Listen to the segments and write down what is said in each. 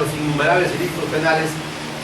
los innumerables delitos penales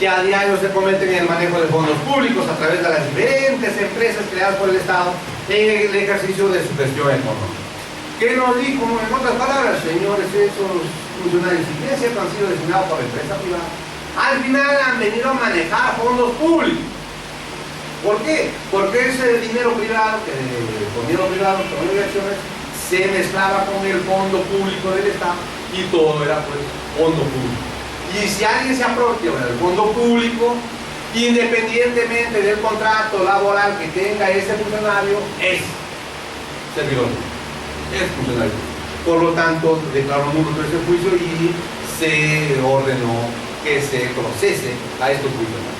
que a diario se cometen en el manejo de fondos públicos a través de las diferentes empresas creadas por el Estado en el ejercicio de su gestión económica. ¿Qué nos dijo? En otras palabras, señores, esos funcionarios, si bien cierto han sido designados por la empresa privada, al final han venido a manejar fondos públicos. ¿Por qué? Porque ese dinero privado, con obligaciones, se mezclaba con el fondo público del Estado y todo era pues fondo público. Y si alguien se apropia del fondo público, independientemente del contrato laboral que tenga ese funcionario, es servidor, es funcionario. Por lo tanto, declaró nulo ese juicio y se ordenó que se procese a estos funcionarios.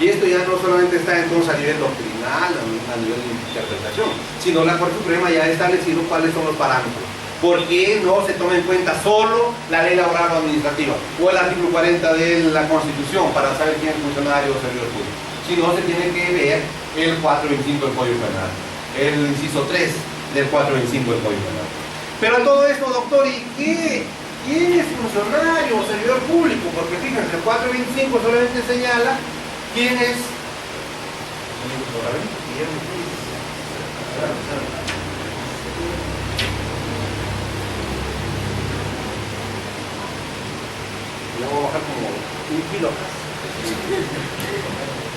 Y esto ya no solamente está entonces a nivel doctrinal, a nivel de interpretación, sino la Corte Suprema ya ha establecido cuáles son los parámetros. ¿Por qué no se toma en cuenta solo la ley laboral o administrativa o el artículo 40 de la Constitución para saber quién es funcionario o servidor público? Si no, se tiene que ver el 425 del Código Penal, el inciso 3 del 425 del Código Penal. Pero a todo esto, doctor, ¿y qué? ¿Quién es funcionario o servidor público? Porque fíjense, el 425 solamente señala quién es. Le voy a bajar como un kilo acá.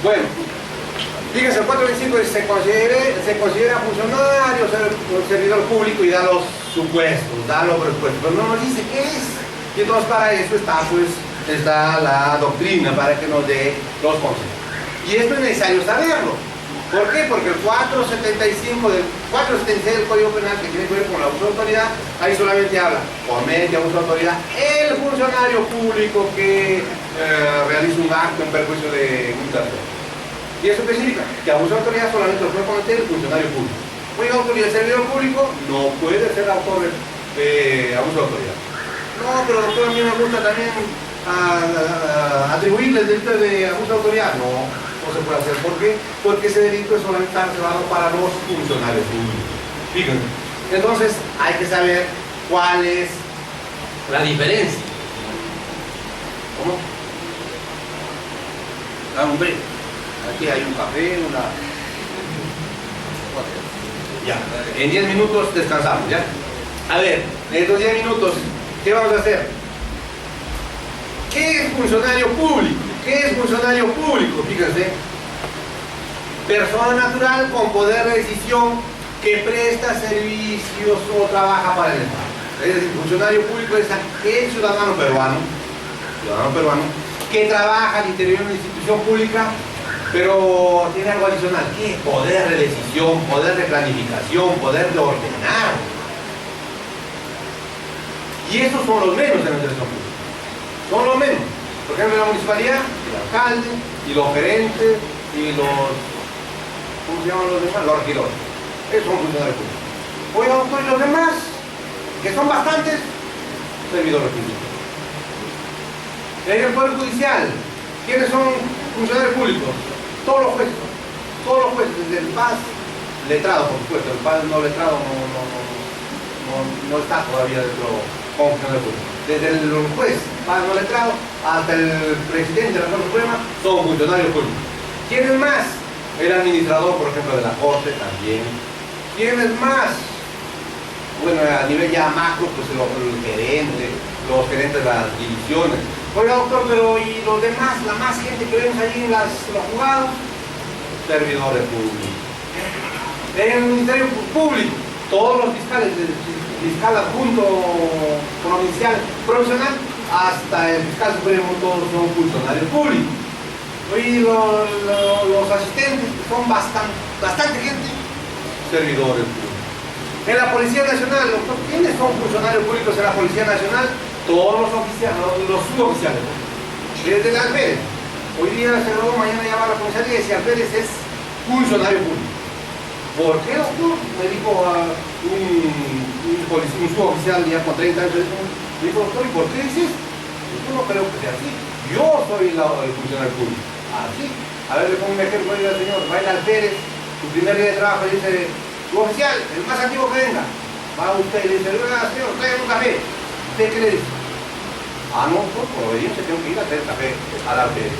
Bueno, fíjense, el 425 se considera funcionario o servidor público y da los supuestos, da los presupuestos, pero no nos dice qué es. Y entonces para eso está la doctrina, para que nos dé los consejos. Y esto es necesario saberlo. ¿Por qué? Porque el 476 del Código Penal, que tiene que ver con el abuso de autoridad, ahí solamente habla, comete abuso de autoridad el funcionario público que realiza un acto en perjuicio de un tercero. ¿Y eso qué significa? Que abuso de autoridad solamente lo puede cometer el funcionario público. Oiga, autoridad, el servidor público no puede ser autor de abuso de autoridad. No, pero doctor, a mí me gusta también atribuirle el delito de abuso de autoridad. No se puede hacer. ¿Por qué? Porque ese delito es solamente reservado para los funcionarios públicos. Fíjense. Entonces, hay que saber cuál es la diferencia. ¿Cómo? Hombre, aquí hay un café, Ya, en 10 minutos descansamos, ¿ya? A ver, en estos 10 minutos, ¿qué vamos a hacer? ¿Qué es funcionario público? ¿Qué es funcionario público? Fíjense. Persona natural con poder de decisión que presta servicios o trabaja para el Estado. Es decir, funcionario público es aquel ciudadano peruano que trabaja al interior de una institución pública, pero tiene algo adicional. ¿Qué? Poder de decisión, poder de planificación, poder de ordenar. Y esos son los menos en la administración pública. Son los menos. Por ejemplo, en la municipalidad, el alcalde, y los gerentes, y los... ¿Cómo se llaman los demás? Los regidores. Esos son funcionarios públicos. Oiga, doctor, y los demás, que son bastantes, servidores públicos. En el Poder Judicial, ¿quiénes son funcionarios públicos? Todos los jueces, desde el PAS, letrado, por supuesto, el PAS no letrado no está todavía dentro como funcionario público. Desde el juez, PAS no letrado, hasta el presidente de la Corte Suprema, son funcionarios públicos. ¿Quiénes más? El administrador, por ejemplo, de la Corte también. ¿Quiénes más? Bueno, a nivel ya macro, pues los gerentes de las divisiones. Oiga, doctor, pero ¿y los demás? La más gente que vemos allí en los juzgados, servidores públicos. En el Ministerio Público, todos los fiscales, el fiscal adjunto provincial, profesional, hasta el fiscal supremo, todos son funcionarios públicos. Y los asistentes, que son bastante gente, servidores públicos. En la Policía Nacional, doctor, ¿quiénes son funcionarios públicos en la Policía Nacional? Todos los oficiales, los suboficiales. Desde el alférez. Hoy día se rodó, mañana ya va a la comisaría y ese alférez es funcionario público. ¿Por qué, doctor? Me dijo un suboficial ya con 30 años. Me dijo, doctor, ¿y por qué dices? Yo no creo que sea así. Yo soy el funcionario público. Así. A ver, le pongo un ejemplo, oiga, señor, va el alférez, su primer día de trabajo, y dice, suboficial, el más antiguo que venga. Va usted y le dice, oiga, señor, traigan un café. ¿Usted qué le dice? Ah, no, por obediencia tengo que ir a hacer café a la alférez.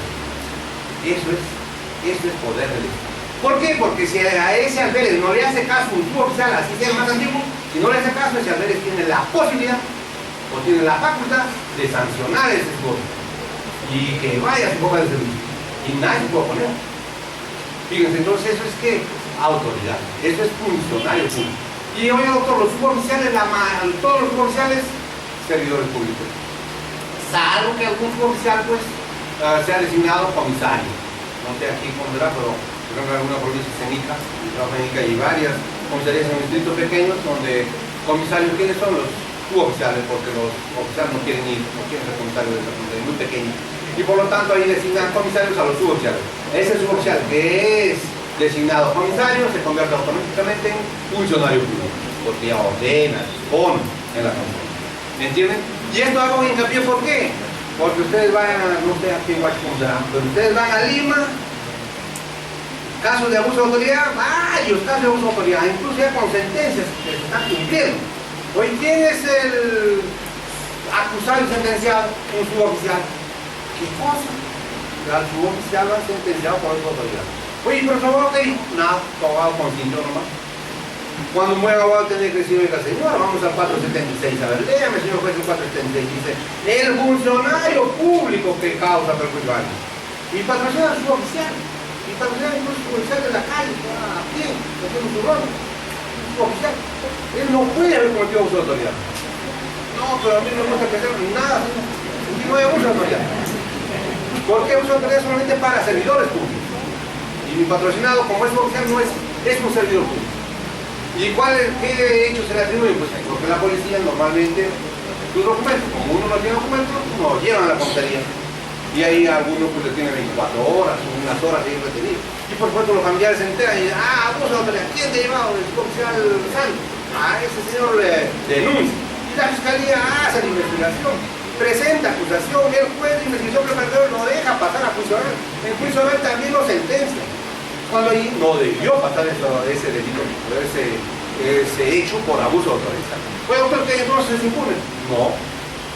Eso es poder del Estado. ¿Por qué? Porque si a ese alférez no le hace caso un suboficial, así sea el más antiguo, si no le hace caso, ese alférez tiene la posibilidad o tiene la facultad de sancionar ese suboficial y que vaya a su boca de servicio. Y nadie se puede oponer. Fíjense, entonces eso es que autoridad, eso es funcionario público. Y oye, doctor, los suboficiales, todos los suboficiales, servidores públicos. Salvo que algún suboficial, pues, sea designado comisario. No sé aquí cómo será, pero por ejemplo, en alguna provincia senica, y varias comisarías en distritos pequeños donde comisarios, ¿quiénes son los suboficiales? Porque los oficiales no quieren ser comisarios de esa comisaría, muy pequeños. Y por lo tanto ahí designan comisarios a los suboficiales. Ese suboficial que es designado comisario se convierte automáticamente en funcionario público, porque ya ordena, dispone en la comisaría. ¿Me entienden? Y esto hago hincapié, ¿por qué? Porque ustedes van, no sé aquí en Huachicunza, pero ustedes van a Lima, casos de abuso de autoridad, varios casos de abuso de autoridad, incluso ya con sentencias que se están cumpliendo. Hoy, ¿quién es el acusado y sentenciado? Un suboficial. ¿Qué cosa? Al suboficial lo han sentenciado por esa autoridad. Oye, pero su abogado, ¿qué dijo? Nada, tu abogado consintió nomás. Cuando un buen abogado tiene que decir, oiga, señor, vamos al 476. A ver, léame, señor juez, el 476. Dice, el funcionario público que causa perjuicio a alguien. Y patrocina al suboficial. Y patrocina incluso al suboficial de la calle, a pie, haciendo su rol. Suboficial. Él no puede haber cometido abuso de autoridad. No, pero a mí no me gusta pensar nada. No hay abuso de autoridad. Porque abuso de autoridad solamente para servidores públicos. Y mi patrocinado, como es suboficial, no es un servidor público. ¿Y qué hecho se le atribuye? Pues porque la policía normalmente sus documentos, como uno no tiene documentos, no llevan a la comisaría. Y ahí algunos pues le tienen 24 horas, unas horas ahí retenido. Y por supuesto los familiares se enteran y dicen, abuso de autoridad, ¿quién te ha llevado? El suboficial Santos. Ese señor le denuncia. Y la fiscalía hace la investigación, presenta acusación, el juez de investigación preparatoria lo deja pasar a juicio oral. En juicio oral también lo sentencia. Cuando ahí no debió pasar ese delito, ese hecho por abuso de autoridad. ¿Puede usted que entonces se impune? No,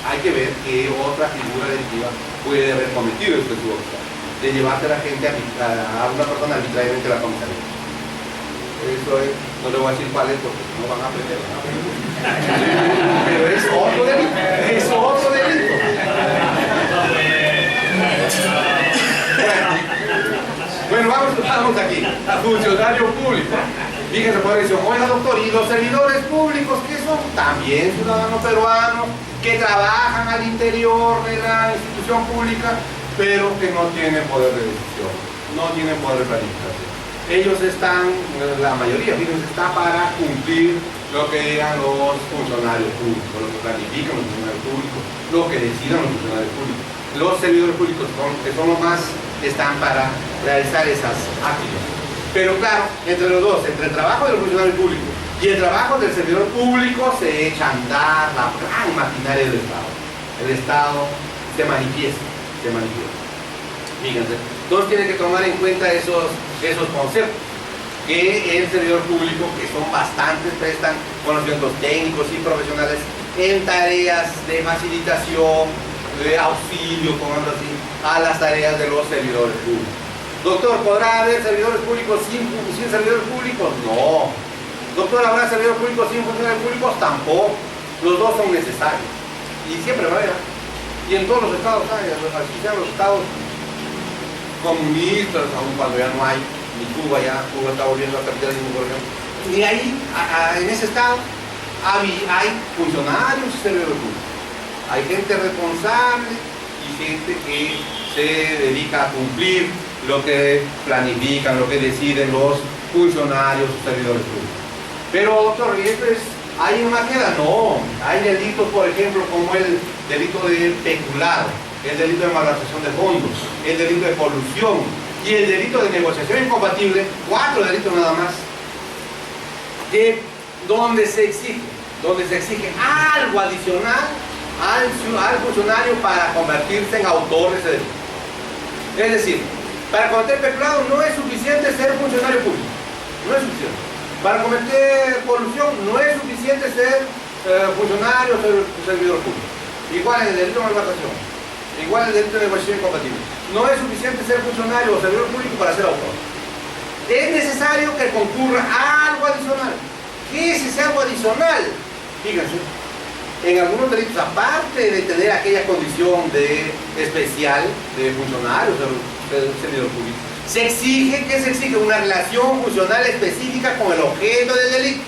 hay que ver qué otra figura delictiva puede haber cometido este suboficial, de llevarse a la gente a una persona arbitrariamente a la comisaría. Eso es, no le voy a decir cuál es porque no van a aprender. Pero es otro delito, es otro delito. Bueno, vamos aquí. Funcionario público. Fíjense por eso, oiga doctor, ¿y los servidores públicos qué son? También ciudadanos peruanos que trabajan al interior de la institución pública, pero que no tienen poder de decisión, no tienen poder de planificación. Ellos están, la mayoría, fíjense, está para cumplir lo que digan los funcionarios públicos, lo que planifican los funcionarios públicos, lo que decidan los funcionarios públicos. Los servidores públicos que son los más, están para realizar esas actividades. Pero claro, entre los dos, entre el trabajo del funcionario público y el trabajo del servidor público, se echa a andar la gran maquinaria del Estado. El Estado se manifiesta. Fíjense, todos tienen que tomar en cuenta esos conceptos. Que el servidor público, que son bastantes, prestan conocimientos técnicos y profesionales en tareas de facilitación, de auxilio, como así, a las tareas de los servidores públicos. Doctor, ¿podrá haber servidores públicos sin servidores públicos? No. Doctor, ¿habrá servidores públicos sin funcionarios públicos? Tampoco. Los dos son necesarios. Y siempre va a haber. Y en todos los estados hay, así sean los estados comunistas, aun cuando ya no hay, ni Cuba está volviendo a capitalismo, por ejemplo. Y ahí, en ese estado, hay funcionarios y servidores públicos. Hay gente responsable y gente que se dedica a cumplir lo que planifican, lo que deciden los funcionarios o servidores públicos. Pero, doctor, ¿y esto es ahí nomás queda? No, hay delitos, por ejemplo, como el delito de peculado, el delito de malversación de fondos, el delito de colusión y el delito de negociación incompatible, 4 delitos nada más, donde se exige algo adicional al funcionario para convertirse en autor de ese delito. Es decir, para cometer peculado no es suficiente ser funcionario público, no es suficiente. Para cometer colusión no es suficiente ser funcionario o servidor público. igual en el delito de malversación, igual en el delito de negociación incompatible. No es suficiente ser funcionario o servidor público para ser autor. Es necesario que concurra algo adicional. ¿Qué es ese algo adicional? Fíjense, en algunos delitos, aparte de tener aquella condición de especial de funcionario o servidor público, se exige, ¿qué se exige? Una relación funcional específica con el objeto del delito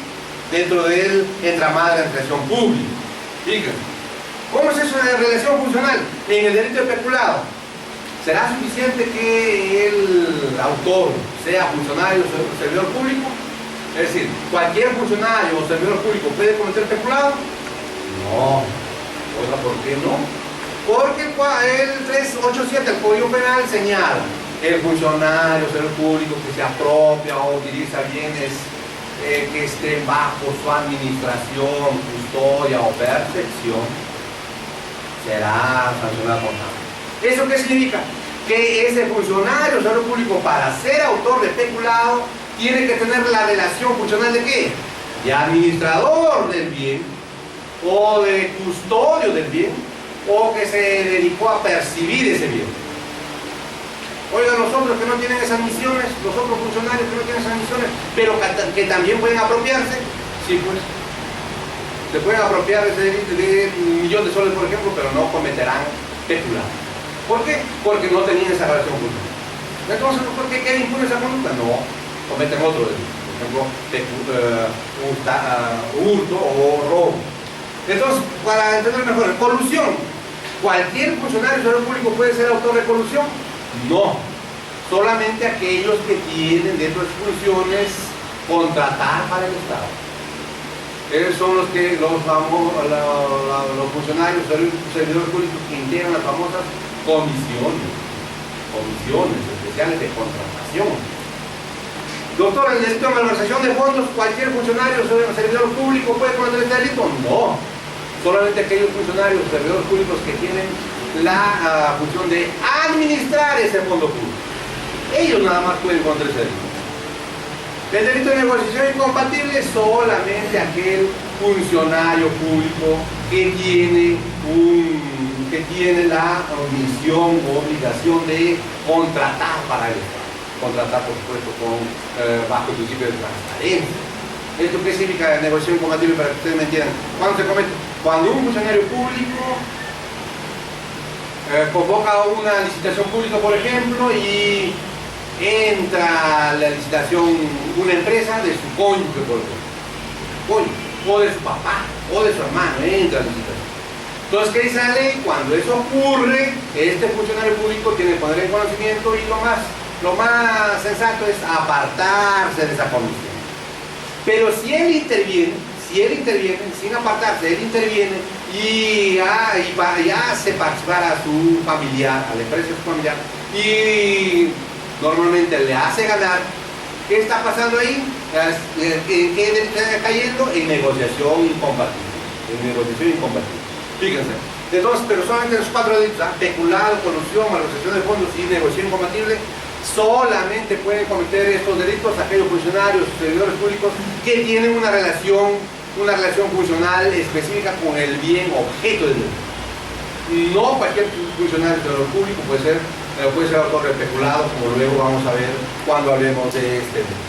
dentro del entramado de la administración pública. Fíjense, ¿cómo es eso de relación funcional? En el delito de peculado, ¿será suficiente que el autor sea funcionario o servidor público? Es decir, ¿cualquier funcionario o servidor público puede cometer peculado? No. Oiga, ¿por qué no? Porque el 387 del Código Penal señala el funcionario o servidor público que se apropia o utiliza bienes que estén bajo su administración, custodia o percepción será sancionado por nada. ¿Eso qué significa? Que ese funcionario o servidor público, para ser autor de peculado, tiene que tener la relación funcional de ¿qué? De administrador del bien, o de custodio del bien, o que se dedicó a percibir ese bien. Oigan, los otros que no tienen esas misiones, los otros funcionarios que no tienen esas misiones, pero que también pueden apropiarse, sí, pues, se pueden apropiar de $1 millón de soles, por ejemplo, pero no cometerán peculado. ¿Por qué? Porque no tenían esa relación funcional. Entonces, ¿por qué queda impune esa conducta? No, cometen otro delito, por ejemplo, hurto o robo. Entonces, para entender mejor, colusión. ¿Cualquier funcionario o servidor público puede ser autor de colusión? No, solamente aquellos que tienen dentro de sus funciones contratar para el Estado. Esos son los que los funcionarios o servidores públicos que integran las famosas comisiones especiales de contratación. Doctor, ¿en el delito de malversación de fondos cualquier funcionario o servidor público puede cometer este delito? No, solamente aquellos funcionarios o servidores públicos que tienen la función de administrar ese fondo público. Ellos nada más pueden cometer ese delito. El delito de negociación incompatible es solamente aquel funcionario público que tiene la misión o obligación de contratar para el Estado. Contratar, por supuesto, bajo el principio de transparencia. ¿Esto qué significa negociación incompatible, para que ustedes me entiendan? ¿Cuándo se comete? Cuando un funcionario público convoca una licitación pública, por ejemplo, y entra a la licitación una empresa de su cónyuge, por ejemplo, o de su papá, o de su hermano, entra a la licitación. Entonces, ¿qué dice la ley? Cuando eso ocurre, este funcionario público tiene que poner en conocimiento, y lo más sensato es apartarse de esa comisión. Pero si él interviene, sin apartarse, él interviene y hace participar a su familiar, a la empresa de su familiar, y normalmente le hace ganar, ¿qué está pasando ahí? ¿En qué está cayendo? En negociación incompatible. Fíjense. Entonces, pero solamente los 4 delitos, peculado, colusión, malversación de fondos y negociación incompatible, solamente pueden cometer estos delitos aquellos funcionarios o servidores públicos que tienen una relación funcional específica con el bien objeto del delito. No cualquier funcionario o servidor público puede ser autor de peculado, como luego vamos a ver cuando hablemos de este delito.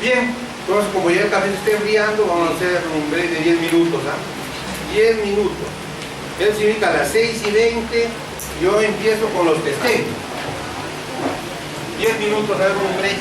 Bien, entonces como ya el café se está enfriando, vamos a hacer un break de 10 minutos. 10 minutos. Eso significa a las 6:20, yo empiezo con los testigos. 10 minutos, a ver un break.